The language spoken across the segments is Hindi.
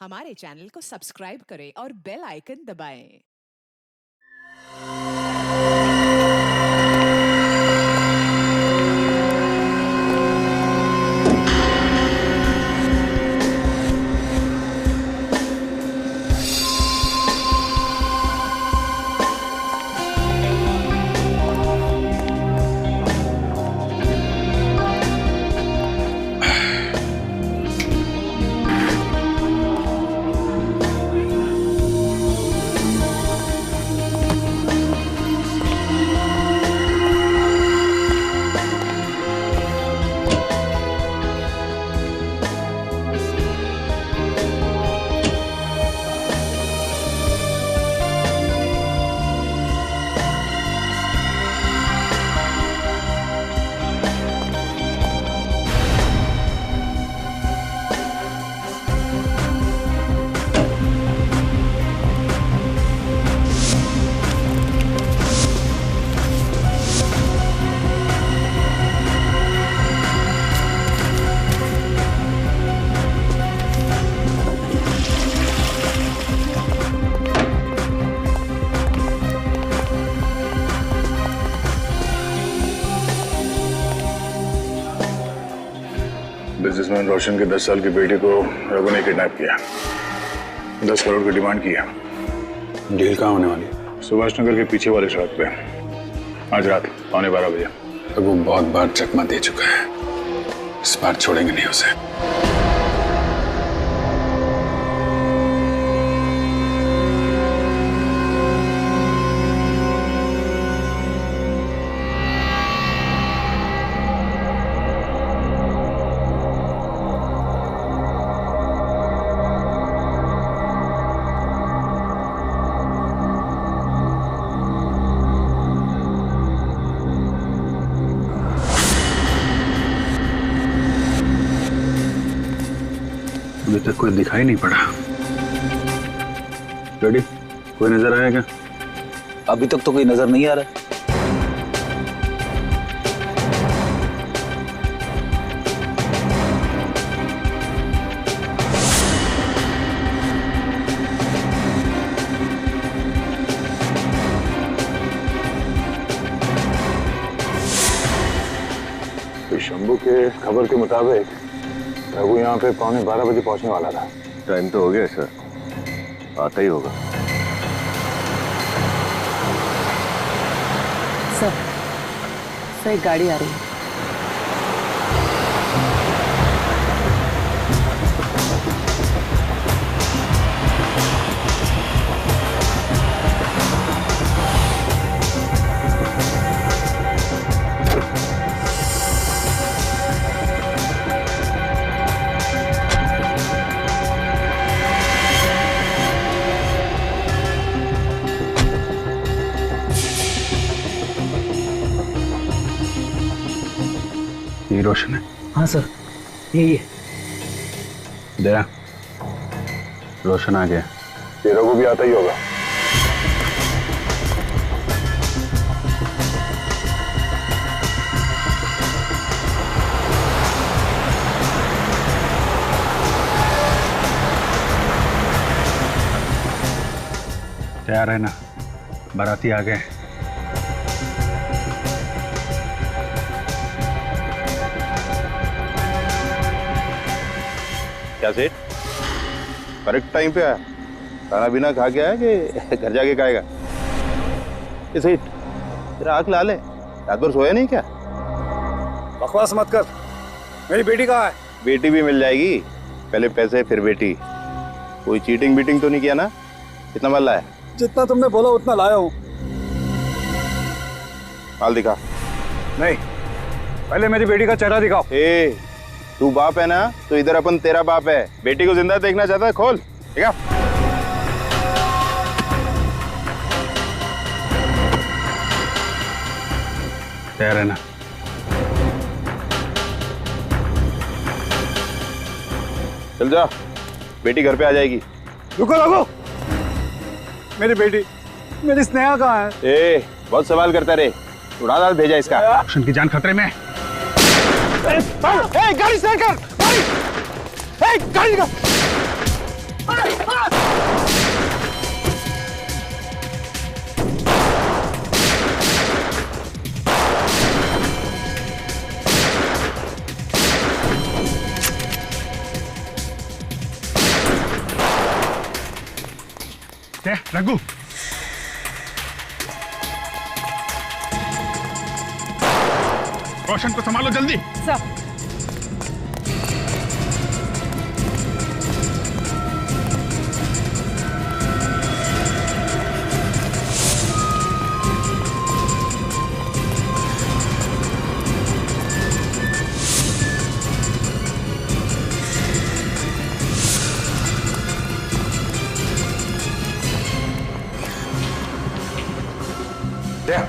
हमारे चैनल को सब्सक्राइब करें और बेल आइकन दबाएं। बिजनेसमैन रोशन के 10 साल की बेटी को रघु ने किडनैप किया। 10 करोड़ की डिमांड की है। डील कहाँ होने वाली है? सुभाष नगर के पीछे वाले सड़क पे आज रात 11:15 बजे। रघु बहुत बार चकमा दे चुका है, इस बार छोड़ेंगे नहीं उसे। अभी तक कोई दिखाई नहीं पड़ा। रेडी? कोई नजर आया क्या? अभी तक तो कोई नजर नहीं आ रहा। तो शंभू के खबर के मुताबिक रघु यहाँ पे 11:15 बजे पहुंचने वाला था। टाइम तो हो गया सर, आता ही होगा। सर एक गाड़ी आ रही है। ये रोशन है? हाँ सर, यही है। दया, रोशन आ गया। ये रघु भी आता ही होगा। तैयार है ना? बाराती आ गए। क्या सेठ, करेक्ट टाइम पे आया? खाना पीना खा के आया कि घर जाके खाएगा? ये सेठ, तेरा आँख लाल है, रात भर सोया नहीं क्या? बकवास मत कर। मेरी बेटी कहाँ है? बेटी भी मिल जाएगी, पहले पैसे फिर बेटी। कोई चीटिंग बीटिंग तो नहीं किया ना? कितना माल लाया? जितना तुमने बोला उतना लाया हूँ। माल दिखा। नहीं, पहले मेरी बेटी का चेहरा दिखाओ। तू बाप है ना, तो इधर अपन तेरा बाप है। बेटी को जिंदा देखना चाहता है? खोल, ठीक है? तैयार है ना? चल जा, बेटी घर पे आ जाएगी। रुको रुको, मेरी बेटी, मेरी स्नेहा कहाँ है? बहुत सवाल करता रे, उड़ा दाल भेजा इसका। रोशन की जान खतरे में। गाड़ी स्टार्ट कर, गाड़ी निकाल। रघु, रोशन को संभालो जल्दी। सर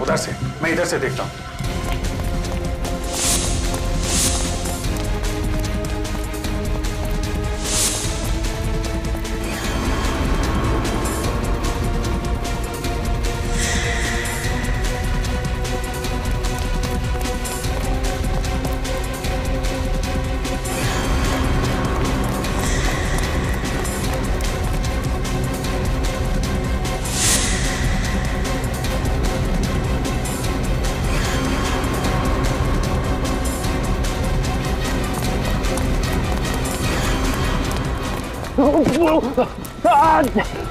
उधर से, मैं इधर से देखता हूं।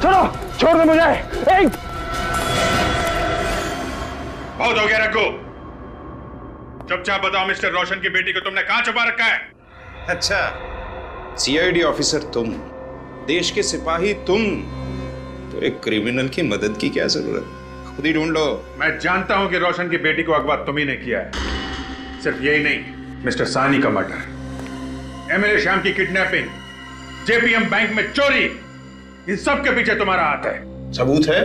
छोड़ो, छोड़ दो मुझे। बहुत हो गया रघु, चुपचाप बताओ मिस्टर रोशन की बेटी को तुमने कहां छुपा रखा है? अच्छा, सीआईडी ऑफिसर तुम, देश के सिपाही तुम, तो एक क्रिमिनल की मदद की क्या जरूरत? खुद ही ढूंढ लो। मैं जानता हूं कि रोशन की बेटी को अगवा तुम ही ने किया है। सिर्फ यही नहीं, मिस्टर सानी का मर्डर, एमएलए श्याम की किडनैपिंग, जेपीएम बैंक में चोरी, इन सब के पीछे तुम्हारा हाथ है। सबूत है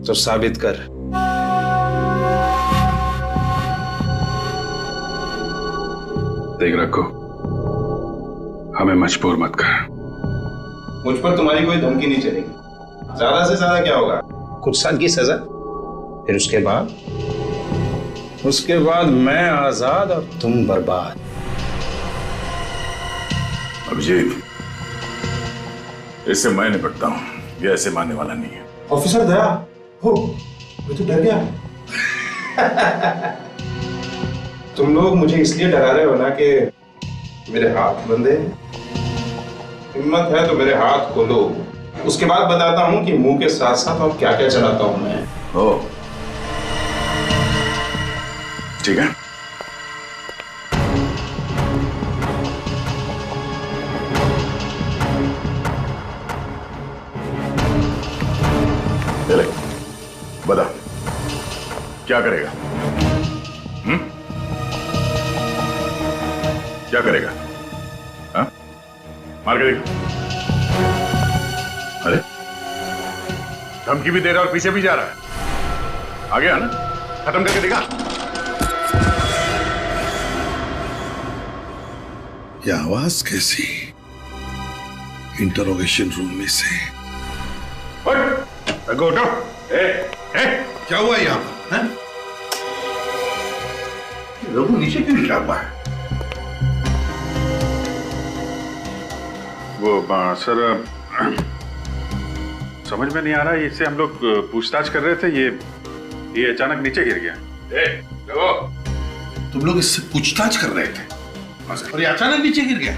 तो साबित कर। देख रखो, हमें मजबूर मत कर। मुझ पर तुम्हारी कोई धमकी नहीं चलेगी। ज्यादा से ज्यादा क्या होगा, कुछ साल की सजा, फिर उसके बाद मैं आजाद और तुम बर्बाद। अभिजीत, इससे मैं निपटता हूं, ये ऐसे मानने वाला नहीं है। ऑफिसर दया हो, मैं तो डर गया। तुम लोग मुझे इसलिए डरा रहे हो ना कि मेरे हाथ बंधे। हिम्मत है तो मेरे हाथ खोलो, उसके बाद बताता हूं कि मुंह के साथ साथ और क्या क्या चलाता हूं मैं। ओ, ठीक है। ले, बता क्या करेगा? क्या करेगा? हाँ? मार के देखो। अरे, धमकी भी दे रहा और पीछे भी जा रहा है। आ गया ना, खत्म करके दिखा। ये आवाज कैसी? इंटरोगेशन रूम में से। उठो। क्या हुआ यहाँ पर? रघु नीचे क्यों गिरा हुआ है? वो सर, समझ में नहीं आ रहा, इससे हम लोग पूछताछ कर रहे थे, ये अचानक नीचे गिर गया। तुम लोग इससे पूछताछ कर रहे थे और ये अचानक नीचे गिर गया?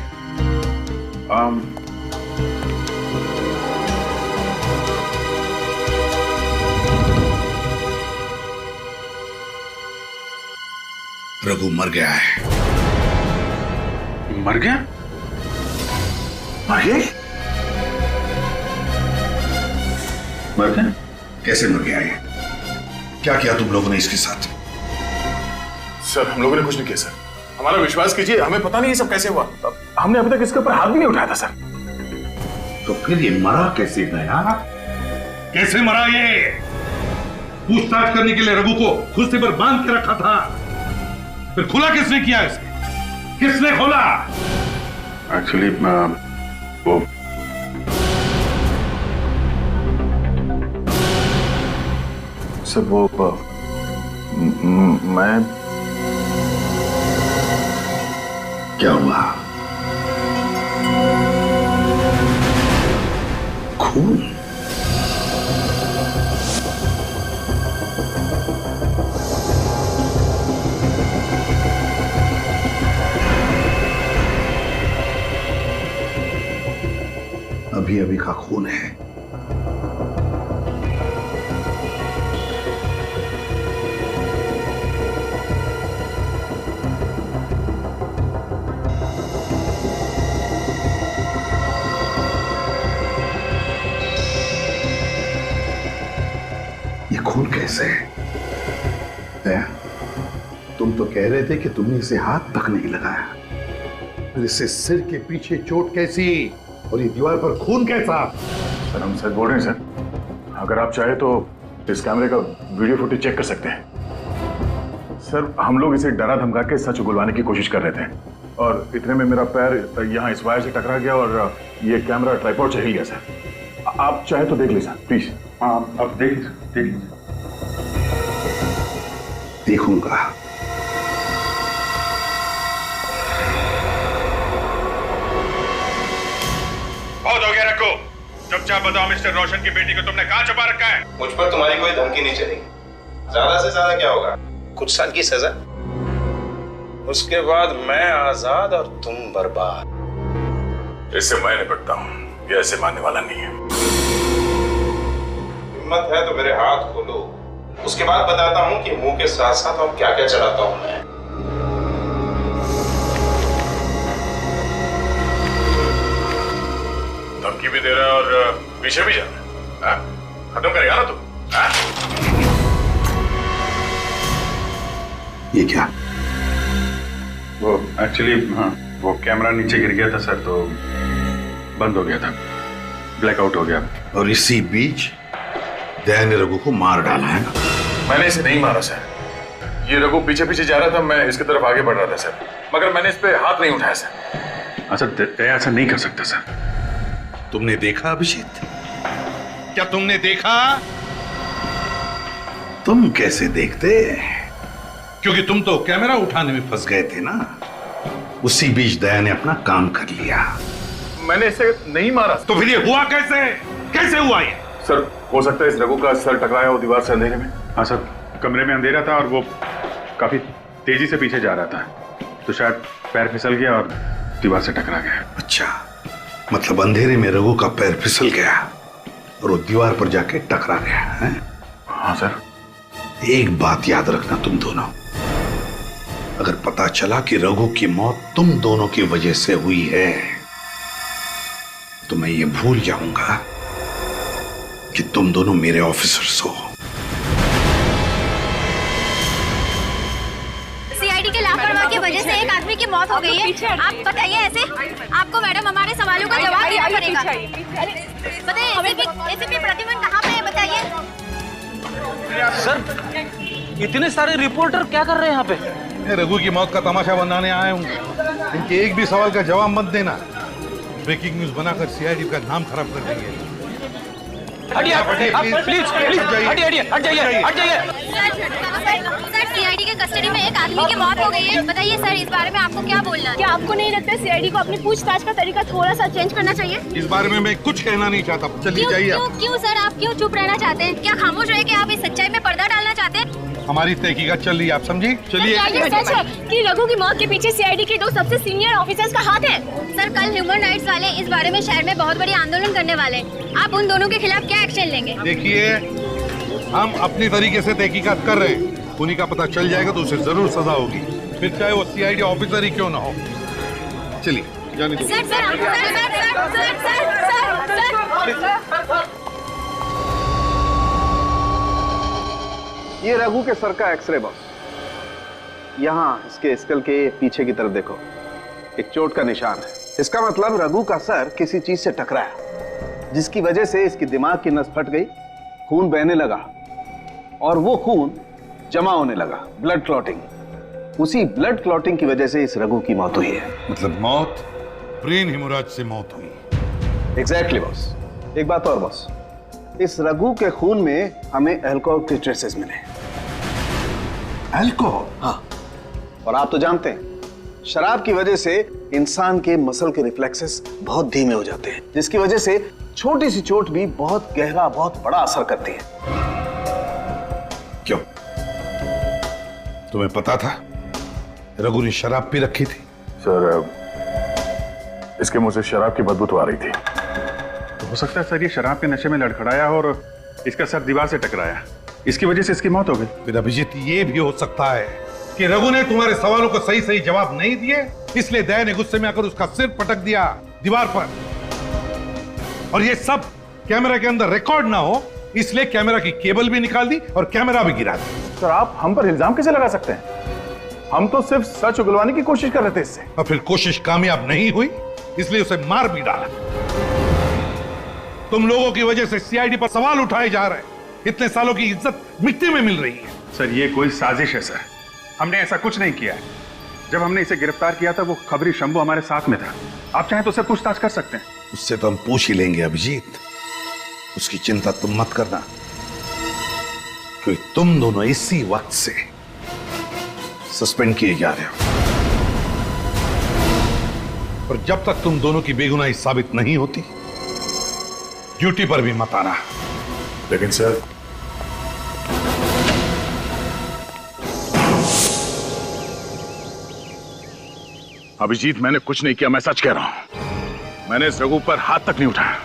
रघु मर गया है। मर गया? मर गया? मर गया? कैसे मर गया ये? क्या किया तुम लोगों ने इसके साथ? सर, हम लोगों ने कुछ नहीं किया सर। हमारा विश्वास कीजिए, हमें पता नहीं ये सब कैसे हुआ। हमने अभी तक इसके ऊपर हाथ भी नहीं उठाया था सर। तो फिर ये मरा कैसे गया? कैसे मरा ये? पूछताछ करने के लिए रघु को कुर्सी पर बांध के रखा था, फिर खुला किसने किया इसे? किसने खोला? एक्चुअली वो सर, वो मैं क्या हुआ? खून? अभी अभी का खून है, खून कैसे? दया, तुम तो कह रहे थे कि तुमने इसे हाथ तक नहीं लगाया, फिर इसे सिर के पीछे चोट कैसी और ये दीवार पर खून कैसा? सर हम सच बोल रहे हैं सर। अगर आप चाहे तो इस कैमरे का वीडियो फुटेज चेक कर सकते हैं। सर हम लोग इसे डरा धमका के सच उगलवाने की कोशिश कर रहे थे और इतने में मेरा पैर यहाँ इस वायर से टकरा गया और ये कैमरा ट्राइपॉड से हिल गया सर। आप चाहे तो देख लीजिए प्लीज। हाँ अब देख लीजिए। देखूंगा। बहुत हो गया रखो। चुपचाप बताओ मिस्टर रोशन की बेटी को तुमने कहाँ छुपा रखा है? मुझ पर तुम्हारी कोई धमकी नहीं चली। ज्यादा से ज्यादा क्या होगा, कुछ साल की सजा, उसके बाद मैं आजाद और तुम बर्बाद। इससे मैं निपटता हूँ, ये ऐसे मानने वाला नहीं है। हिम्मत है तो मेरे हाथ खोलो, उसके बाद बताता हूँ कि मुंह के साथ साथ और क्या क्या चलाता हूँ मैं। धमकी भी दे रहा है और पीछे भी जा रहा है। खत्म करेगा ना तू? ये क्या? वो एक्चुअली हाँ वो कैमरा नीचे गिर गया था सर, तो बंद हो गया था, ब्लैकआउट हो गया। और इसी बीच दया ने रघु को मार डाला है ना? मैंने इसे नहीं मारा सर। ये रघु पीछे पीछे जा रहा था, मैं इसकी तरफ आगे बढ़ रहा था सर, मगर मैंने इस पे हाथ नहीं उठाया सर। अच्छा दया ऐसा नहीं कर सकता सर। तुमने देखा अभिजीत? क्या तुमने देखा? तुम कैसे देखते? क्योंकि तुम तो कैमरा उठाने में फंस गए थे ना। उसी बीच दया ने अपना काम कर लिया। मैंने इसे नहीं मारा। तो फिर ये हुआ कैसे? कैसे हुआ ये? सर हो सकता है इस रघु का सर टकराया हो दीवार से अंधेरे में। हाँ सर, कमरे में अंधेरा था और वो काफी तेजी से पीछे जा रहा था, तो शायद पैर फिसल गया और दीवार से टकरा गया। अच्छा, मतलब अंधेरे में रघु का पैर फिसल गया और वो दीवार पर जाके टकरा गया है? हाँ सर। एक बात याद रखना तुम दोनों, अगर पता चला कि रघु की मौत तुम दोनों की वजह से हुई है तो मैं ये भूल जाऊंगा कि तुम दोनों मेरे ऑफिसर्स हो। सीआईडी के लापरवाही की वजह से एक आदमी की मौत हो गई है। आप बताइए ऐसे? आपको मैडम हमारे सवालों का जवाब देना पड़ेगा। बताइए एसीपी प्रद्युमन कहाँ पे है, बताइए। सर इतने सारे रिपोर्टर क्या कर रहे हैं यहाँ पे? रघु की मौत का तमाशा बनाने आया हूँ। इनके एक भी सवाल का जवाब मत देना, ब्रेकिंग न्यूज बनाकर सीआईडी का नाम खराब कर देंगे। हटिए प्लीज, हट जाइए। सर सीआईडी के कस्टडी में एक आदमी की मौत हो गई है। बताइए सर इस बारे में आपको क्या बोलना है? क्या आपको नहीं लगता सीआईडी को अपनी पूछताछ का तरीका थोड़ा सा चेंज करना चाहिए? इस बारे में मैं कुछ कहना नहीं चाहता। चलिए जाइए। क्यों सर आप क्यों चुप रहना चाहते हैं? क्या खामोश रहे कि आप इस सच्चाई में पर्दा डालना चाहते हैं? हमारी तहकीकात चल रही है, आप समझी। चलिए। ये सच है कि रघु की मौत के पीछे सीआईडी के दो सबसे सीनियर ऑफिसर्स का हाथ है? सर कल ह्यूमन राइट्स वाले इस बारे में शहर में बहुत बड़ी आंदोलन करने वाले, आप उन दोनों के खिलाफ क्या एक्शन लेंगे? देखिए हम अपनी तरीके से तहकीकात कर रहे हैं, उन्हीं का पता चल जाएगा तो उसे जरूर सजा होगी, फिर चाहे वो सीआईडी ऑफिसर ही क्यों ना हो। चलिए जाने दो। ये रघु के सर का एक्सरे बॉक्स, यहाँ इसके स्कल के पीछे की तरफ देखो, एक चोट का निशान है। इसका मतलब रघु का सर किसी चीज से टकराया, जिसकी वजह से इसकी दिमाग की नस फट गई, खून बहने लगा और वो खून जमा होने लगा, ब्लड क्लॉटिंग। उसी ब्लड क्लॉटिंग की वजह से इस रघु की मौत हुई है। मतलब मौत ब्रेन हेमोरेज से मौत हुई। Exactly boss. एक बात और बॉस, इस रघु के खून में हमें अल्कोहल के ट्रेसेस मिले। अल्कोहल? हाँ, और आप तो जानते हैं शराब की वजह से इंसान के मसल के रिफ्लेक्सेस बहुत धीमे हो जाते हैं, जिसकी वजह से छोटी सी चोट भी बहुत गहरा, बहुत बड़ा असर करती है। क्यों? तुम्हें पता था रघु ने शराब पी रखी थी? सर इसके मुंह से शराब की बदबू तो आ रही थी, तो हो सकता है सर ये शराब के नशे में लड़खड़ाया और इसका सर दीवार से टकराया, इसकी वजह से इसकी मौत हो गई। फिर अभिजीत ये भी हो सकता है कि रघु ने तुम्हारे सवालों को सही सही जवाब नहीं दिए, इसलिए दया ने गुस्से में आकर उसका सिर पटक दिया दीवार पर, और ये सब कैमरा के अंदर रिकॉर्ड ना हो इसलिए कैमरा की केबल भी निकाल दी और कैमरा भी गिरा दी। सर आप हम पर इल्जाम कैसे लगा सकते हैं? हम तो सिर्फ सच उगलवाने की कोशिश कर रहे थे इससे। और फिर कोशिश कामयाब नहीं हुई, इसलिए उसे मार भी डाला। तुम लोगों की वजह से सीआईडी पर सवाल उठाए जा रहे हैं। इतने सालों की इज्जत मिट्टी में मिल रही है। सर ये कोई साजिश है सर, हमने ऐसा कुछ नहीं किया है। जब हमने इसे गिरफ्तार किया था वो खबरी शंभू हमारे साथ में था। आप चाहें तो उससे पूछताछ कर सकते हैं। उससे तो हम पूछ ही लेंगे अभिजीत, उसकी चिंता तुम मत करना, क्योंकि तुम दोनों इसी वक्त से सस्पेंड किए जा रहे हो। और जब तक तुम दोनों की बेगुनाही साबित नहीं होती, ड्यूटी पर भी मत आना। लेकिन सर, अभिजीत मैंने कुछ नहीं किया, मैं सच कह रहा हूं। मैंने इस रघु पर हाथ तक नहीं उठाया।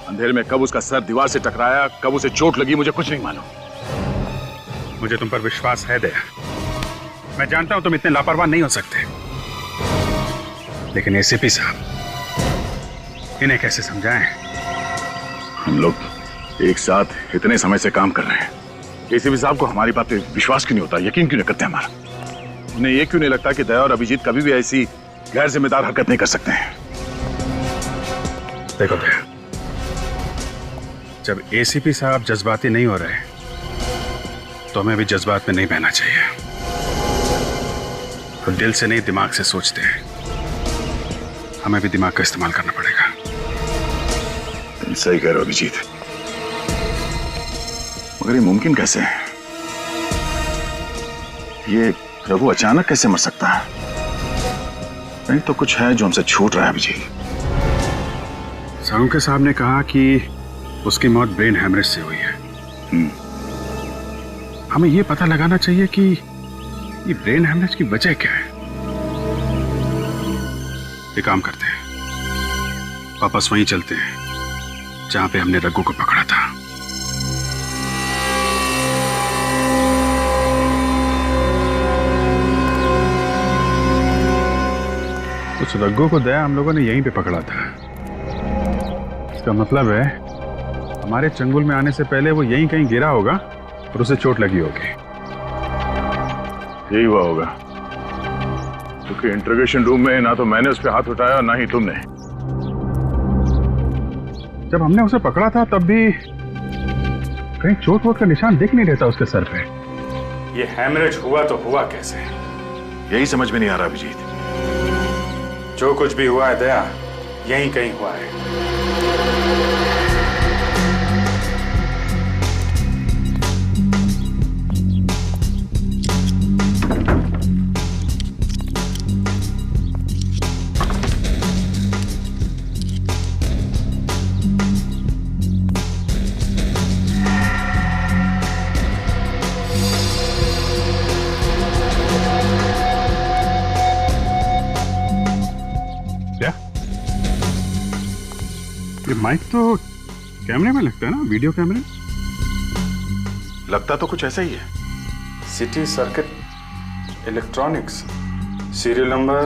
अंधेरे में कब उसका सर दीवार से टकराया, कब उसे चोट लगी, मुझे कुछ नहीं मालूम। मुझे तुम पर विश्वास है दया। मैं जानता हूं तुम इतने लापरवाह नहीं हो सकते, लेकिन एसीपी साहब, इन्हें कैसे समझाएं? हम लोग एक साथ इतने समय से काम कर रहे हैं। एसीपी साहब को हमारी बात पे विश्वास क्यों नहीं होता, यकीन क्यों नहीं करते हमारा? उन्हें ये क्यों नहीं लगता कि दया और अभिजीत कभी भी ऐसी गैर जिम्मेदार हरकत नहीं कर सकते हैं? देखो दया, जब एसीपी साहब जज्बाती नहीं हो रहे तो हमें भी जज्बात में नहीं बहना चाहिए। तो दिल से नहीं दिमाग से सोचते हैं, हमें भी दिमाग का इस्तेमाल करना पड़ेगा। तुम सही कह रहे हो अभिजीत, मगर ये मुमकिन कैसे है? ये रघु अचानक कैसे मर सकता है? नहीं तो कुछ है जो हमसे छूट रहा है अभिजीत। साहू साहब ने कहा कि उसकी मौत ब्रेन हैमरेज से हुई है। हमें यह पता लगाना चाहिए कि ये ब्रेन हैमरेज की वजह क्या है। एक काम करते हैं, वापस वहीं चलते हैं जहां पे हमने रघु को पकड़ा था। उस रघु को दया हम लोगों ने यहीं पे पकड़ा था। इसका मतलब है हमारे चंगुल में आने से पहले वो यहीं कहीं गिरा होगा और उसे चोट लगी होगी। यही हुआ होगा, क्योंकि इंटरोगेशन रूम में ना तो मैंने उस पर हाथ उठाया ना ही तुमने। जब हमने उसे पकड़ा था तब भी कहीं चोट वोट का निशान दिख नहीं रहता उसके सर पे। ये हैमरेज हुआ तो हुआ कैसे, यही समझ में नहीं आ रहा अभिजीत। जो कुछ भी हुआ है दया, यहीं कहीं हुआ है। माइक तो कैमरे में लगता है ना, वीडियो कैमरे। लगता तो कुछ ऐसा ही है। City circuit electronics, serial number,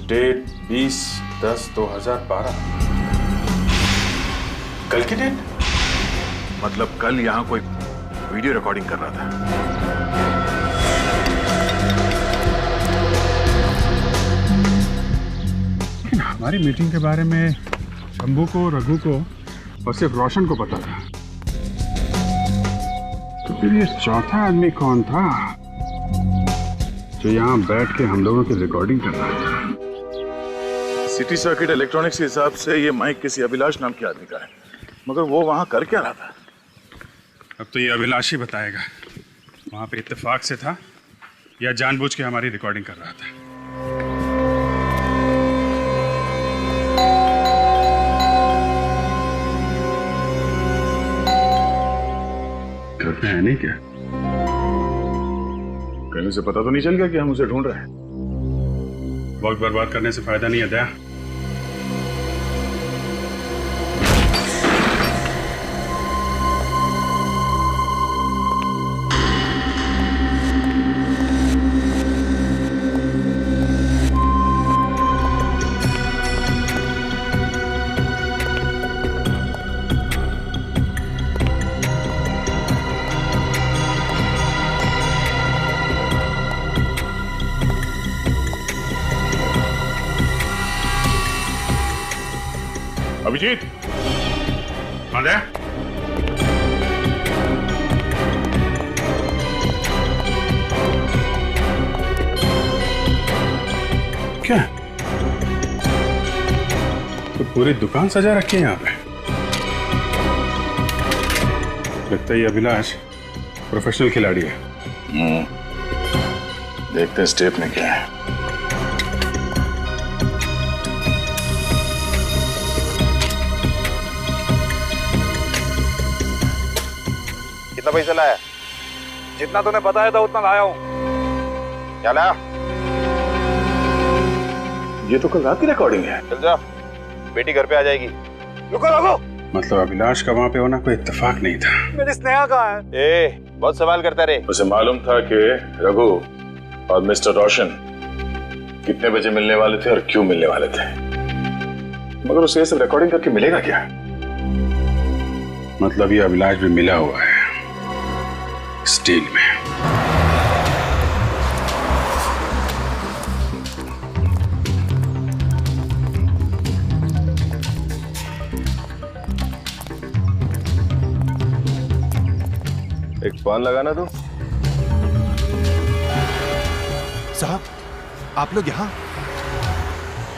date 20/10/2012। कल की डेट? मतलब कल यहां कोई वीडियो रिकॉर्डिंग कर रहा था। लेकिन हमारी मीटिंग के बारे में शंभू को, रघु को और सिर्फ रोशन को पता था, तो फिर ये चौथा आदमी कौन था जो यहाँ बैठ के हम लोगों की रिकॉर्डिंग कर रहा था? सिटी सर्किट इलेक्ट्रॉनिक्स के हिसाब से ये माइक किसी अभिलाष नाम के आदमी का है, मगर वो वहां कर क्या रहा था? अब तो ये अभिलाष ही बताएगा वहां पे इत्तेफाक से था या जानबूझ के हमारी रिकॉर्डिंग कर रहा था। घर पे है नहीं क्या? कहीं से पता तो नहीं चल गया कि हम उसे ढूंढ रहे हैं? वक्त बर्बाद करने से फायदा नहीं है दया। अभिजीत आ जा। क्या तो पूरी दुकान सजा रखी है यहाँ पे? लगता है ये अभिलाष प्रोफेशनल खिलाड़ी है। देखते हैं स्टेप में क्या है। कितना पैसा लाया? जितना तूने बताया था उतना लाया हूं। क्या लाया? ये तो कल रात की रिकॉर्डिंग है। चल जा, बेटी घर पे आ जाएगी। रुको रुको। मतलब अभिलाष का वहां पे होना कोई इत्तेफाक नहीं था। मेरी स्नेहा कहाँ है? ए, बहुत सवाल करता रे। उसे मालूम था कि रघु और मिस्टर रोशन कितने बजे मिलने वाले थे और क्यों मिलने वाले थे, मगर उसे ये सब रिकॉर्डिंग करके मिलेगा क्या? मतलब ये अभिलाष भी मिला हुआ है स्टील में। एक फोन लगाना तू। साहब, आप लोग यहाँ?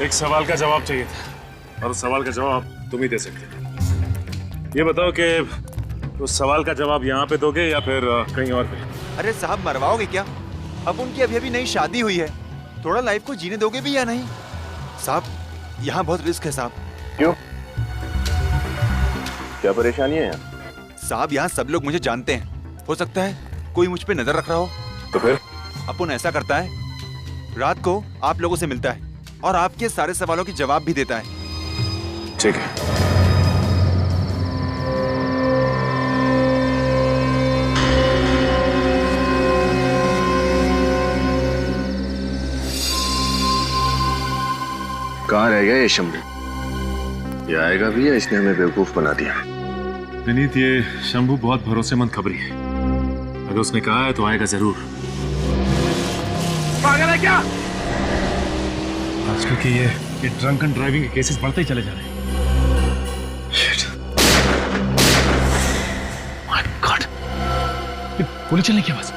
एक सवाल का जवाब चाहिए था और उस सवाल का जवाब तुम ही दे सकते हो। ये बताओ कि उस सवाल का जवाब यहाँ पे दोगे या फिर कहीं और पे? अरे साहब, मरवाओगे क्या? अब उनकी अभी अभी नई शादी हुई है, थोड़ा लाइफ को जीने दोगे भी या नहीं? साहब, यहाँ बहुत रिस्क है साहब। क्यों? क्या परेशानी है यहाँ? साहब, यहाँ सब लोग मुझे जानते हैं, हो सकता है कोई मुझ पे नजर रख रहा हो। तो फिर? अपुन ऐसा करता है, रात को आप लोगों से मिलता है और आपके सारे सवालों के जवाब भी देता है। ठीक है। कहाँ रह गया ये शंभू? ये आएगा भी या इसने हमें बेवकूफ बना दिया? विनीत, ये शंभू बहुत भरोसेमंद खबरी है। अगर उसने कहा है तो आएगा जरूर। पागल है क्या? आजकल के ये ड्रंकन ड्राइविंग के केसेस बढ़ते ही चले जा रहे हैं। माय गॉड, ये गोली चलने की आवाज।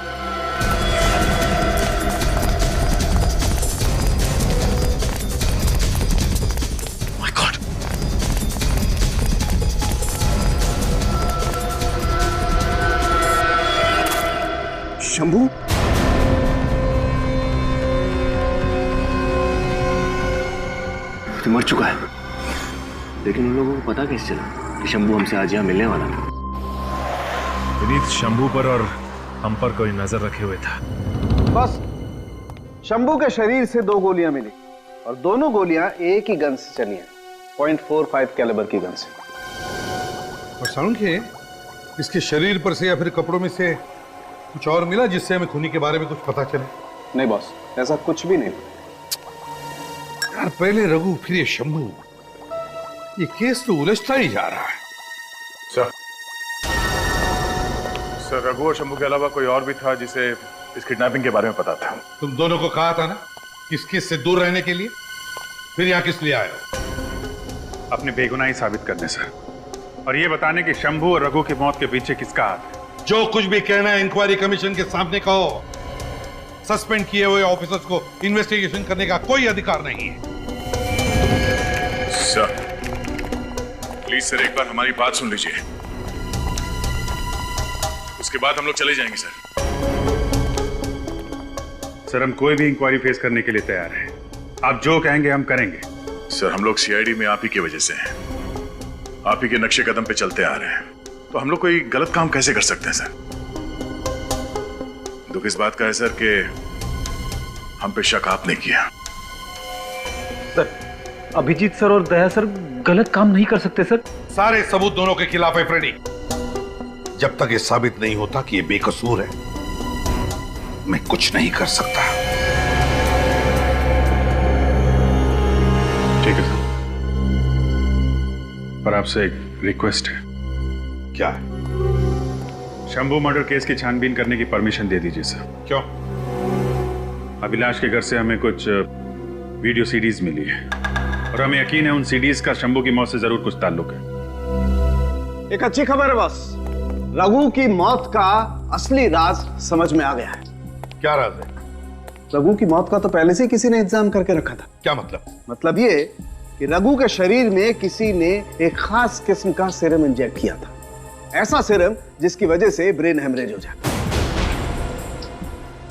My God, Shambhu? तो मर चुका है, लेकिन उन लोगों को पता कैसे चला कि शंभू हमसे आज यहाँ मिलने वाला था? विनीत, शंभू पर और हम पर कोई नजर रखे हुए था। बस शंभू के शरीर से 2 गोलियां मिली और दोनों गोलियां एक ही गन से चली हैं, .45 कैलिबर की गन से। और साउंड के इसके शरीर पर से या फिर कपड़ों में से कुछ और मिला जिससे हमें खूनी के बारे में कुछ पता चले? नहीं बॉस, ऐसा कुछ भी नहीं। यार, पहले रघु फिर ये शंभू, ये केस तो उलझता ही जा रहा है। सर, रघु और शंभू के अलावा कोई और भी था जिसे इस किडनैपिंग के बारे में पता था? तुम दोनों को कहा था ना इस केस से दूर रहने के लिए, फिर यहाँ किस लिए आए हो? अपनी बेगुनाही साबित करने सर, और ये बताने कि शंभू और रघु की मौत के पीछे किसका हाथ है। जो कुछ भी कहना है इंक्वायरी कमीशन के सामने कहो। सस्पेंड किए हुए ऑफिसर्स को इन्वेस्टिगेशन करने का कोई अधिकार नहीं है। सर, प्लीज सर, एक बार हमारी बात सुन लीजिए, उसके बाद हम लोग चले जाएंगे। सर, हम कोई भी इंक्वायरी फेस करने के लिए तैयार हैं। आप जो कहेंगे हम करेंगे। सर, हम लोग सीआईडी में आप ही की वजह से हैं, आप ही के नक्शे कदम पे चलते आ रहे हैं, तो हम लोग कोई गलत काम कैसे कर सकते हैं सर? दुख इस बात का है सर कि हम पे शक आपने किया। सर, अभिजीत सर और दया सर गलत काम नहीं कर सकते सर। सारे सबूत दोनों के खिलाफ है फ्रेडी। जब तक ये साबित नहीं होता कि ये बेकसूर है, मैं कुछ नहीं कर सकता। ठीक है सर, पर आपसे एक रिक्वेस्ट है। क्या है? शंभू मर्डर केस की छानबीन करने की परमिशन दे दीजिए सर। क्यों? अभिलाष के घर से हमें कुछ वीडियो सीडीज मिली है और हमें यकीन है उन सीडीज का शंभू की मौत से जरूर कुछ ताल्लुक है। एक अच्छी खबर है बॉस, रघु की मौत का असली राज समझ में आ गया है। क्या राज है? रघु की मौत का तो पहले से किसी ने इंतजाम करके रखा था। क्या मतलब? मतलब ये कि रघु के शरीर में किसी ने एक खास किस्म का सीरम इंजेक्ट किया था, ऐसा सीरम जिसकी वजह से ब्रेन हेमरेज हो जाता।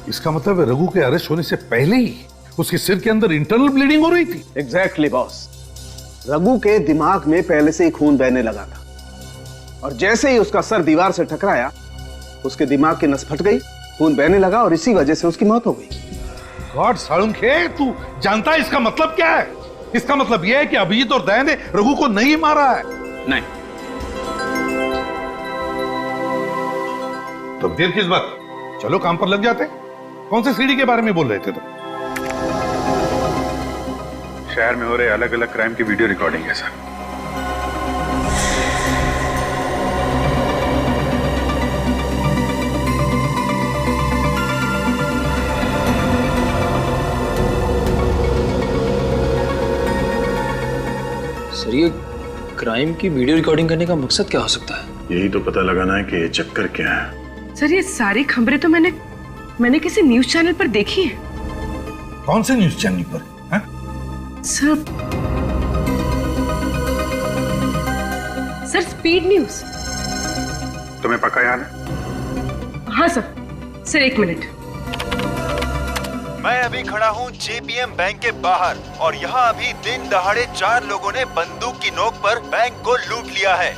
इसका मतलब रघु के अरेस्ट होने से पहले ही उसके सिर के अंदर इंटरनल ब्लीडिंग हो रही थी। एग्जैक्टली बॉस, रघु के दिमाग में पहले से ही खून बहने लगा था और जैसे ही उसका सर दीवार से टकराया उसके दिमाग की नस फट गई, खून बहने लगा और इसी वजह से उसकी मौत हो गई। गॉड सालुंखे, तू जानता है इसका मतलब क्या है? इसका मतलब यह है कि अभिजीत और दया ने रघु को नहीं मारा है। नहीं। तो देर किस बात? चलो काम पर लग जाते। कौन से सीडी के बारे में बोल रहे थे तुम? शहर में हो रहे अलग अलग क्राइम की वीडियो रिकॉर्डिंग है सर। सर ये क्राइम की वीडियो रिकॉर्डिंग करने का मकसद क्या हो सकता है? यही तो पता लगाना है कि ये चक्कर क्या है। सर ये सारी खबरें तो मैंने किसी न्यूज चैनल पर देखी है। कौन से न्यूज चैनल पर? Sir speed news. तुम्हें पक्का याद है? हाँ सर एक मिनट। मैं अभी खड़ा हूँ जेपीएम बैंक के बाहर और यहाँ अभी दिन दहाड़े 4 लोगों ने बंदूक की नोक पर बैंक को लूट लिया है।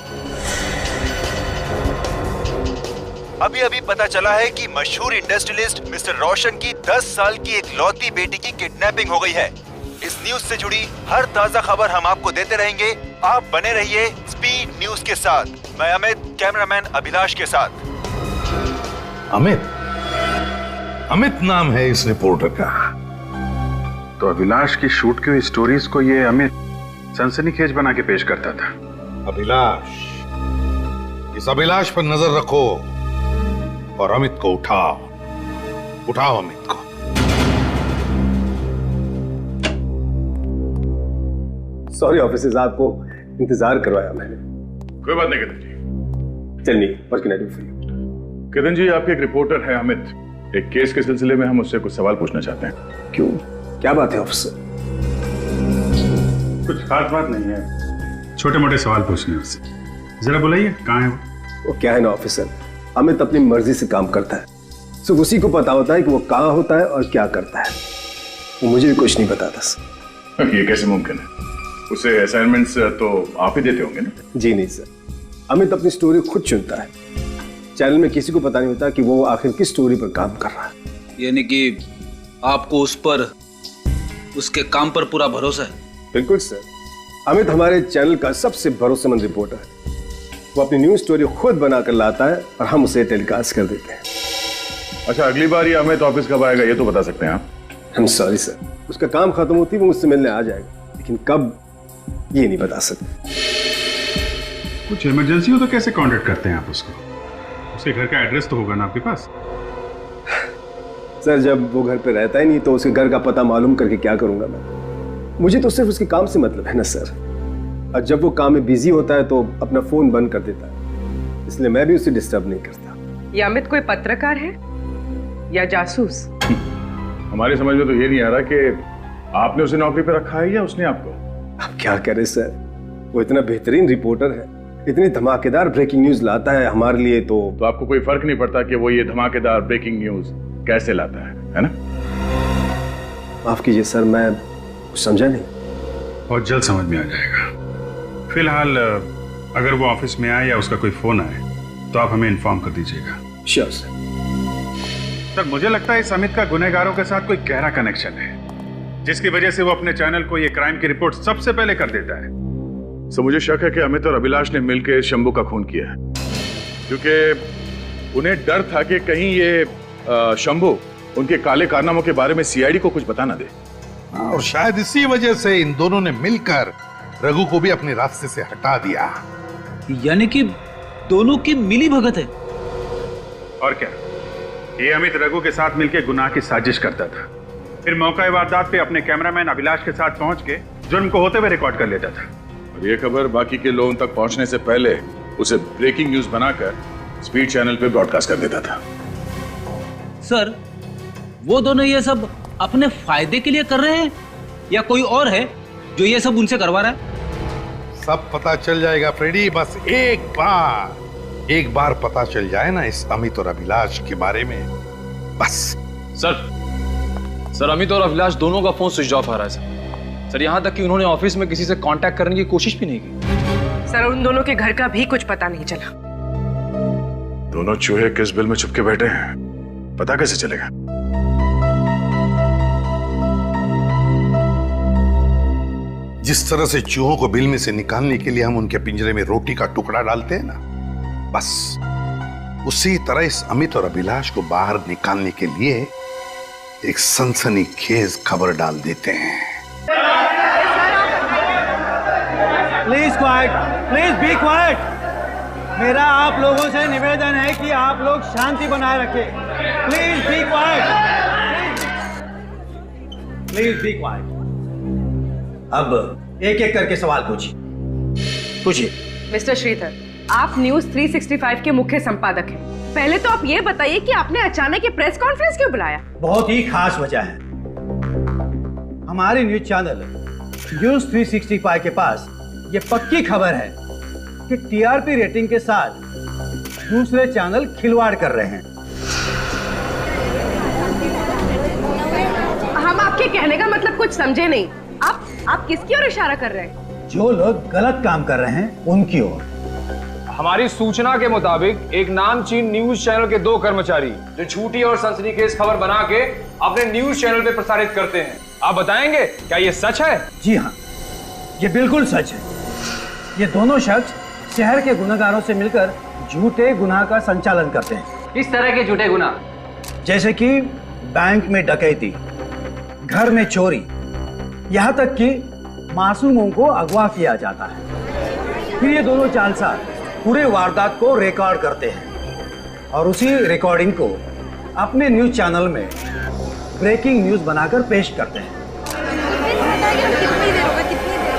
अभी अभी पता चला है कि मशहूर इंडस्ट्रियलिस्ट मिस्टर रोशन की 10 साल की एक लौती बेटी की किडनैपिंग हो गई है। इस न्यूज से जुड़ी हर ताजा खबर हम आपको देते रहेंगे। आप बने रहिए स्पीड न्यूज के साथ। मैं अमित, कैमरामैन अभिलाष के साथ। अमित नाम है इस रिपोर्टर का। तो अभिलाष की शूट की हुई स्टोरीज को ये अमित सनसनीखेज बना के पेश करता था। अभिलाष, इस अभिलाष पर नजर रखो और अमित को उठाओ अमित को। सॉरी ऑफिसर्स, आपको इंतजार करवाया मैंने। कोई बात नहीं Kidan ji. Tell me what can I do for you? Kidan ji, आपके एक रिपोर्टर है अमित। एक केस के सिलसिले में हम उससे कुछ सवाल पूछना चाहते हैं। क्यों, क्या बात है ऑफिसर? कुछ खास बात नहीं है, छोटे मोटे सवाल पूछने उससे। जरा बुलाइए, कहाँ है वो? क्या है ना ऑफिसर, अमित अपनी मर्जी से काम करता है, सिर्फ उसी को पता होता है कि वो कहाँ होता है और क्या करता है। वो मुझे भी कुछ नहीं बताता। ये कैसे मुमकिन है? उसे असाइनमेंट्स तो आप ही देते होंगे ना? जी नहीं सर, अमित अपनी स्टोरी खुद चुनता है। चैनल में किसी को पता नहीं होता कि वो आखिर किस स्टोरी पर काम कर रहा है। यानी कि आपको उस पर, उसके काम पर पूरा भरोसा है? बिल्कुल सर, अमित हमारे चैनल का सबसे भरोसेमंद रिपोर्टर है। वो अपनी न्यूज स्टोरी खुद बनाकर लाता है और हम उसे टेलीकास्ट कर देते हैं। अच्छा, अगली बार ये अमित ऑफिस कब आएगा ये तो बता सकते हैं आप? हम सॉरी सर, उसका काम खत्म होती वो मुझसे मिलने आ जाएगा, लेकिन कब ये नहीं बता सकते। कुछ इमरजेंसी हो तो कैसे कांटेक्ट करते हैं आप उसको? उसके घर का एड्रेस तो होगा ना आपके पास? सर जब वो घर पे रहता ही नहीं तो उसके घर का पता मालूम करके क्या करूंगा मैं? मुझे तो सिर्फ उसके काम से मतलब है ना सर। और जब वो काम में बिजी होता है तो अपना फोन बंद कर देता है, इसलिए मैं भी उसे डिस्टर्ब नहीं करता। ये अमित कोई पत्रकार है या जासूस? हमारी समझ में तो ये नहीं आ रहा कि आपने उसे नौकरी पे रखा है या उसने आपको। अब क्या करे सर, वो इतना बेहतरीन रिपोर्टर है, इतनी धमाकेदार ब्रेकिंग न्यूज लाता है हमारे लिए। तो आपको कोई फर्क नहीं पड़ता कि वो ये धमाकेदार ब्रेकिंग न्यूज कैसे लाता है ना? माफ कीजिए सर, मैं कुछ समझा नहीं। बहुत जल्द समझ में आ जाएगा। फिलहाल अगर वो ऑफिस में आए या उसका कोई फोन आए तो आप हमें इन्फॉर्म कर दीजिएगा। Sure sir. सर मुझे लगता है इस अमित का गुनहगारों के साथ कोई गहरा कनेक्शन है, जिसकी वजह से वो अपने चैनल को ये क्राइम की रिपोर्ट सबसे पहले कर देता है। सो मुझे शक है कि अमित और अभिलाष ने मिलकर शंभू का खून किया है, क्योंकि उन्हें डर था कि कहीं ये शंभू उनके काले कारनामों के बारे में सीआईडी को कुछ बता ना दे। और शायद इसी वजह से इन दोनों ने मिलकर रघु को भी अपने रास्ते से हटा दिया। यानी कि दोनों की मिली भगत है। और क्या, ये अमित रघु के साथ मिलकर गुनाह की साजिश करता था, फिर मौका वारदात पे अपने कैमरामैन अभिलाष के साथ पहुंच के जुर्म को होते हुए रिकॉर्ड कर लेता था। और ये खबर बाकी के लोगों तक पहुंचने से पहले उसे ब्रेकिंग न्यूज बनाकर स्पीड चैनल पे ब्रॉडकास्ट कर देता था। सर, वो दोनों ये सब अपने फायदे के लिए कर रहे हैं या कोई और है जो ये सब उनसे करवा रहा है? सब पता चल जाएगा फ्रेडी, बस एक बार पता चल जाए ना इस अमित और अभिलाष के बारे में, बस। सर अमित और अभिलाष दोनों का फोन स्विच ऑफ आ रहा है सर। यहाँ तक कि उन्होंने ऑफिस में किसी से कांटेक्ट करने की कोशिश भी नहीं की। सर उन दोनों के घर का भी कुछ पता नहीं चला। दोनों चूहे किस बिल में छुपके बैठे हैं, पता कैसे चलेगा? जिस तरह से चूहों को बिल में से निकालने के लिए हम उनके पिंजरे में रोटी का टुकड़ा डालते हैं ना, बस उसी तरह इस अमित और अभिलाष को बाहर निकालने के लिए एक सनसनीखेज खबर डाल देते हैं। Please quite, please be quite. मेरा आप लोगों से निवेदन है कि आप लोग शांति बनाए रखें। Please be quite, please be quite. अब एक एक करके सवाल पूछिए। मिस्टर श्रीधर, आप न्यूज 365 के मुख्य संपादक हैं। पहले तो आप ये बताइए कि आपने अचानक ये प्रेस कॉन्फ्रेंस क्यों बुलाया? बहुत ही खास वजह है। हमारे न्यूज चैनल न्यूज 365 के पास ये पक्की खबर है कि टीआरपी रेटिंग के साथ दूसरे चैनल खिलवाड़ कर रहे हैं। हम आपके कहने का मतलब कुछ समझे नहीं। आप किसकी ओर इशारा कर रहे हैं? जो लोग गलत काम कर रहे हैं उनकी ओर। हमारी सूचना के मुताबिक एक नामचीन न्यूज चैनल के 2 कर्मचारी जो झूठी और सनसनीखेज खबर बना के अपने न्यूज चैनल पे प्रसारित करते हैं। आप बताएंगे क्या ये सच है? जी हाँ, ये बिल्कुल सच है। ये दोनों शख्स शहर के गुनहगारों से मिलकर झूठे गुनाह का संचालन करते हैं। किस तरह के झूठे गुनाह? जैसे कि बैंक में डकैती, घर में चोरी, यहाँ तक कि मासूमों को अगवा किया जाता है। फिर ये दोनों जालसाज पूरे वारदात को रिकॉर्ड करते हैं और उसी रिकॉर्डिंग को अपने न्यूज चैनल में ब्रेकिंग न्यूज बनाकर पेश करते हैं।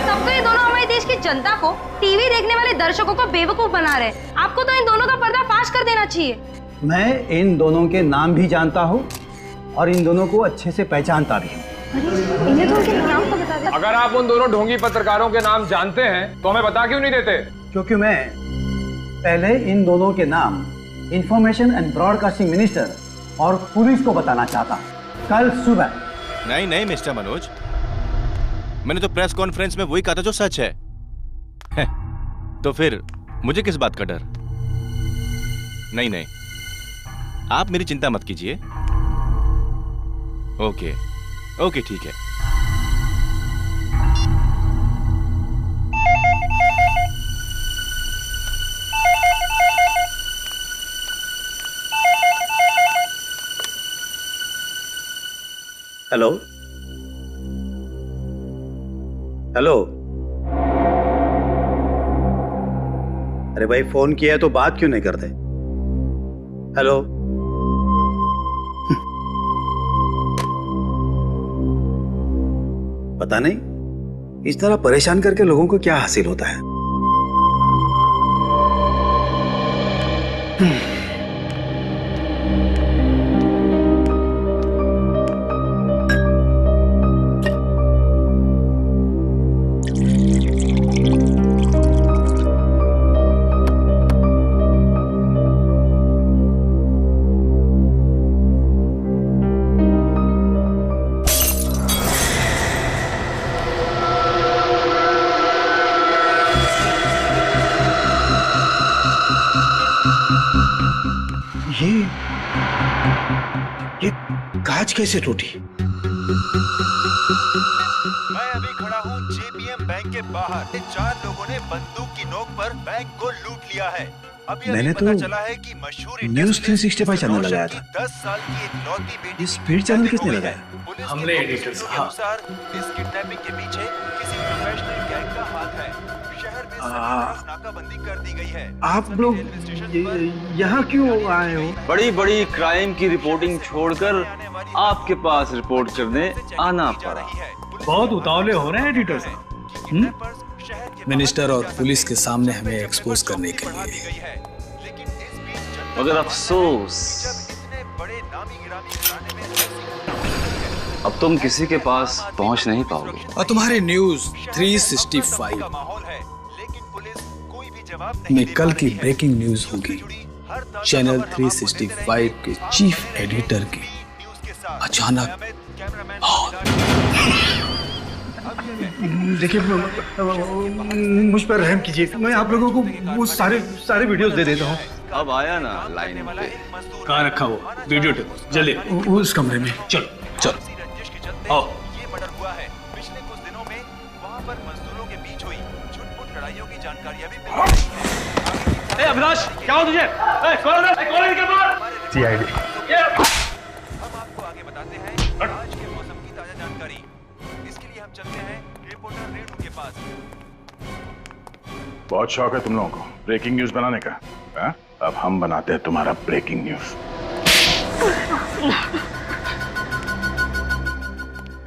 तब तो ये दोनों हमारे देश की जनता को, टीवी देखने वाले दर्शकों को बेवकूफ बना रहे हैं। आपको तो इन दोनों का पर्दाफाश कर देना चाहिए। मैं इन दोनों के नाम भी जानता हूँ और इन दोनों को अच्छे से पहचानता भी हूँ। इन्हें तो उनके नाम तो बता दे। अगर आप उन दोनों ढोंगी पत्रकारों के नाम जानते हैं तो हमें बता क्यों नहीं देते? क्योंकि मैं पहले इन दोनों के नाम इंफॉर्मेशन एंड ब्रॉडकास्टिंग मिनिस्टर और पुलिस को बताना चाहता कल सुबह। नहीं मिस्टर मनोज, मैंने तो प्रेस कॉन्फ्रेंस में वही कहा था जो सच है। तो फिर मुझे किस बात का डर? नहीं, आप मेरी चिंता मत कीजिए। ओके ठीक है। हेलो, अरे भाई फोन किया है तो बात क्यों नहीं करते? हेलो, पता नहीं इस तरह परेशान करके लोगों को क्या हासिल होता है। ये कांच कैसे टूटी? मैं अभी खड़ा हूँ जेपीएम बैंक के बाहर। 4 लोगों ने बंदूक की नोक पर बैंक को लूट लिया है। मैंने तो चला है कि मशहूर न्यूज 365 चैनल लगाया था। 10 साल की इकलौती बेटी स्पीड चैनल किसने लगाया? हमने एडिटर्स के अनुसार इस किडनैपिंग के पीछे किसी प्रोफेशनल गैंग का हाथ है। शहर में नाकाबंदी कर दी गई है। आप लोग यहाँ क्यों आए हो? बड़ी क्राइम की रिपोर्टिंग छोड़कर आपके पास रिपोर्ट करने आना पड़ा। बहुत उतावले हो रहे हैं एडिटर साहब। मिनिस्टर और पुलिस के सामने हमें एक्सपोज करने के लिए। मगर अफसोस, अब तुम किसी के पास पहुंच नहीं पाओगे। और तुम्हारे न्यूज 365 में कल की ब्रेकिंग न्यूज होगी। चैनल 365 के चीफ एडिटर की अचानक देखिए, मुझ पर रहम कीजिए, मैं आप लोगों को वो सारे वीडियोस दे देता हूँ। अब आया ना लाइन पे। कहाँ रखा वो वीडियो टेप? जल्दी उस कमरे में चलो चलो आओ। ये मर्डर हुआ है पिछले कुछ दिनों में। वहाँ पर मजदूरों के बीच हुई छुटपुट लड़ाइयों की जानकारियां भी मिल रही हैं। ए अविनाश, क्या हो तुझे? कॉलेज के बाहर सीआईडी। हम आपको आगे बताते हैं आज के मौसम की ताजा जानकारी। इसके लिए हम चलते हैं रिपोर्टर रेणु के पास। बहुत शौक है तुम लोगों को ब्रेकिंग न्यूज बनाने का, हा? अब हम बनाते हैं तुम्हारा ब्रेकिंग न्यूज।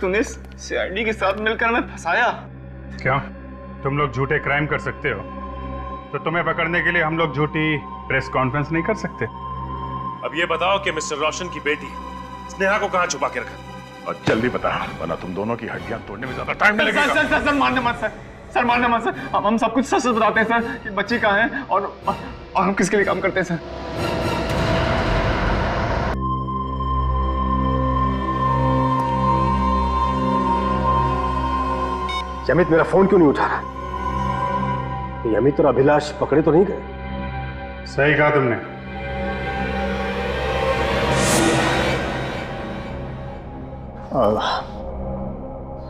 तूने सीआईडी के साथ मिलकर हमें फंसाया। क्या तुम लोग झूठे क्राइम कर सकते हो तो तुम्हें पकड़ने के लिए हम लोग झूठी प्रेस कॉन्फ्रेंस नहीं कर सकते? अब ये बताओ कि मिस्टर रोशन की बेटी स्नेहा को कहाँ छुपा के रखा, और जल्दी बता, वरना तुम दोनों की हड्डियां तोड़ने में ज्यादा टाइम नहीं लगेगा। सर मारने मत सर मारने मत सर। हम सब कुछ सच बताते हैं सर कि बच्ची कहाँ है और हम किसके लिए काम करते हैं सर। अमित मेरा फोन क्यों नहीं उठा रहा? ये अमित और अभिलाष पकड़े तो नहीं गए? सही कहा तुमने।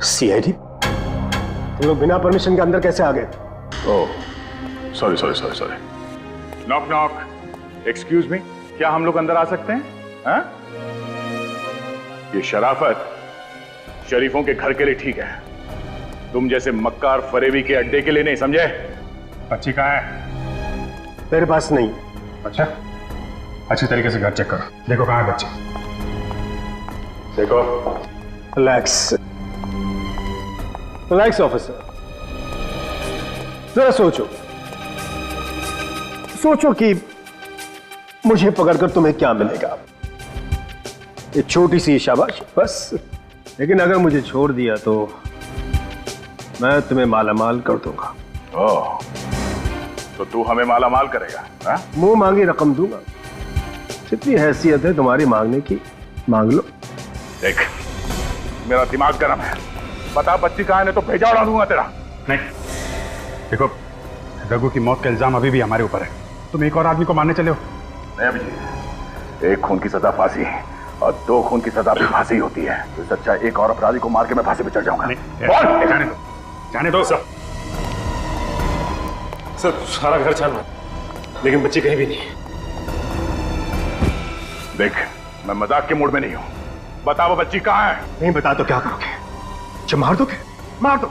सीआईडी, तुम लोग बिना परमिशन के अंदर कैसे आ गए? Oh sorry. Knock knock. Excuse me, क्या हम लोग अंदर आ सकते हैं? हा? ये शराफत शरीफों के घर के लिए ठीक है, तुम जैसे मक्कार फरेबी के अड्डे के लिए नहीं, समझे? बच्ची कहाँ है? मेरे पास नहीं। अच्छा, अच्छी तरीके से घर चेक करो, देखो कहाँ है बच्ची। देखो। रिलैक्स ऑफिसर, जरा सोचो कि मुझे पकड़कर तुम्हें क्या मिलेगा? एक छोटी सी शाबाश बस। लेकिन अगर मुझे छोड़ दिया तो मैं तुम्हें मालामाल कर दूंगा। ओह, तो तू हमें मालामाल करेगा? हा? मुंह मांगी रकम दूंगा। जितनी हैसियत है तुम्हारी मांगने की, मांग लो। देख, मेरा दिमाग गर्म है, बता बच्ची कहाँ है, नहीं तो भेजा उड़ा दूंगा तेरा। नहीं, देखो रघु की मौत का इल्जाम अभी भी हमारे ऊपर है, तुम एक और आदमी को मारने चले हो। नहीं अभिजीत, एक खून की सजा फांसी और 2 खून की सजा भी फांसी होती है। तो सच्चा एक और अपराधी को मार के मैं फांसी पे चढ़ जाऊंगा। जाने दो सर। सारा घर छाना, लेकिन बच्ची कहीं भी नहीं। देख, मैं मजाक के मूड में नहीं हूं, बता वो बच्ची कहाँ है? नहीं बता तो क्या करोगे? जो मार दोगे? मार दो,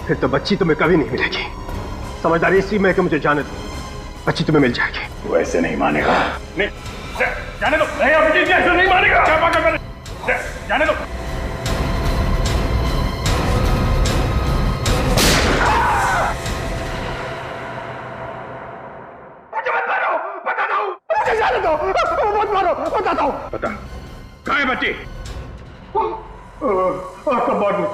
फिर तो बच्ची तुम्हें कभी नहीं मिलेगी। समझदारी इसी में है कि मुझे जाने दो, बच्ची तुम्हें मिल जाएगी। वैसे नहीं मानेगा। नहीं, जाने दो। नहीं अभिजीत, ऐसे नहीं मानेगा। क्या बात कर, जाने दो। बताता हूँ। बता, कहाँ है बच्ची? कबाड़ में।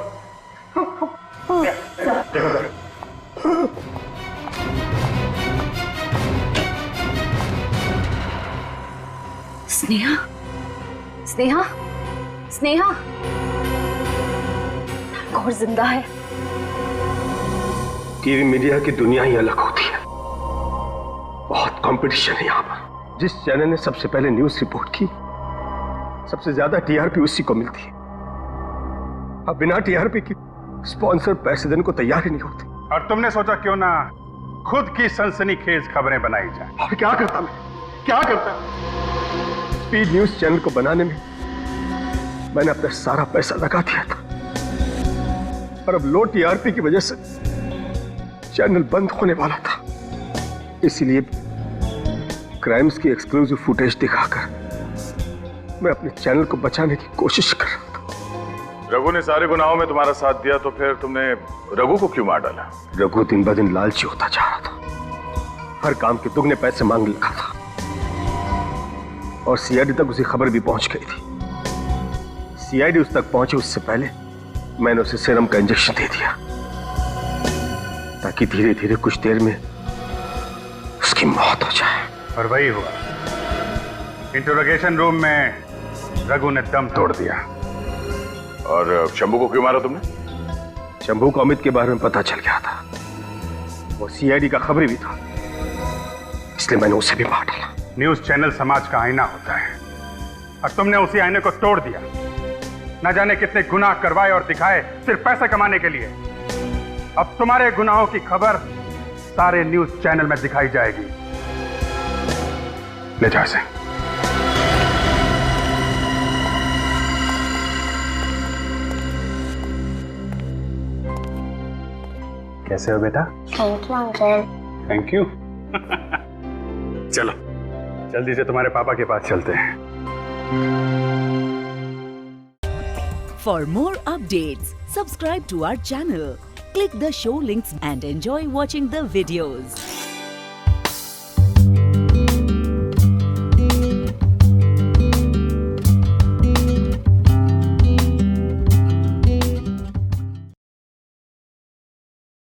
स्नेहा, स्नेहा, स्नेहा, और जिंदा है। टीवी मीडिया की दुनिया ही अलग होती है, बहुत कंपटीशन है यहाँ पर। जिस चैनल ने सबसे पहले न्यूज रिपोर्ट की, सबसे ज्यादा टीआरपी उसी को मिलती है। अब बिना टीआरपी की स्पॉन्सर पैसे देने को तैयार ही नहीं होते। और तुमने सोचा क्यों ना खुद की सनसनीखेज खबरें बनाई जाए? और क्या करता मैं, क्या करता? स्पीड न्यूज चैनल को बनाने में मैंने अपना सारा पैसा लगा दिया था, और अब लो टीआरपी की वजह से चैनल बंद होने वाला था। इसलिए क्राइम्स की एक्सक्लूसिव फुटेज दिखाकर मैं अपने चैनल को बचाने की कोशिश कर रहा था। रघु ने सारे गुनाहों में तुम्हारा साथ दिया, तो फिर तुमने रघु को क्यों मार डाला? रघु दिन ब दिन लालची होता जा रहा था, हर काम के दुगने पैसे मांग लगा था और सीआईडी तक उसी खबर भी पहुंच गई थी। सीआईडी उस तक पहुंचे उससे पहले मैंने उसे सीरम का इंजेक्शन दे दिया ताकि धीरे धीरे कुछ देर में उसकी मौत हो जाए। और वही हुआ। इंटरोगेशन रूम में रघु ने दम तोड़ दिया। और शंभू को क्यों मारा तुमने? शंभू को अमित के बारे में पता चल गया था, वो सीआईडी का खबरी भी था, इसलिए मैंने उसे भी मार डाला। न्यूज चैनल समाज का आईना होता है और तुमने उसी आईने को तोड़ दिया। न जाने कितने गुनाह करवाए और दिखाए सिर्फ पैसा कमाने के लिए। अब तुम्हारे गुनाहों की खबर सारे न्यूज चैनल में दिखाई जाएगी। ले जाओ इसे। कैसे हो बेटा? Thank you uncle. Thank you. चलो जल्दी से तुम्हारे पापा के पास चलते हैं। For more updates, subscribe to our channel, click the show links and enjoy watching the videos.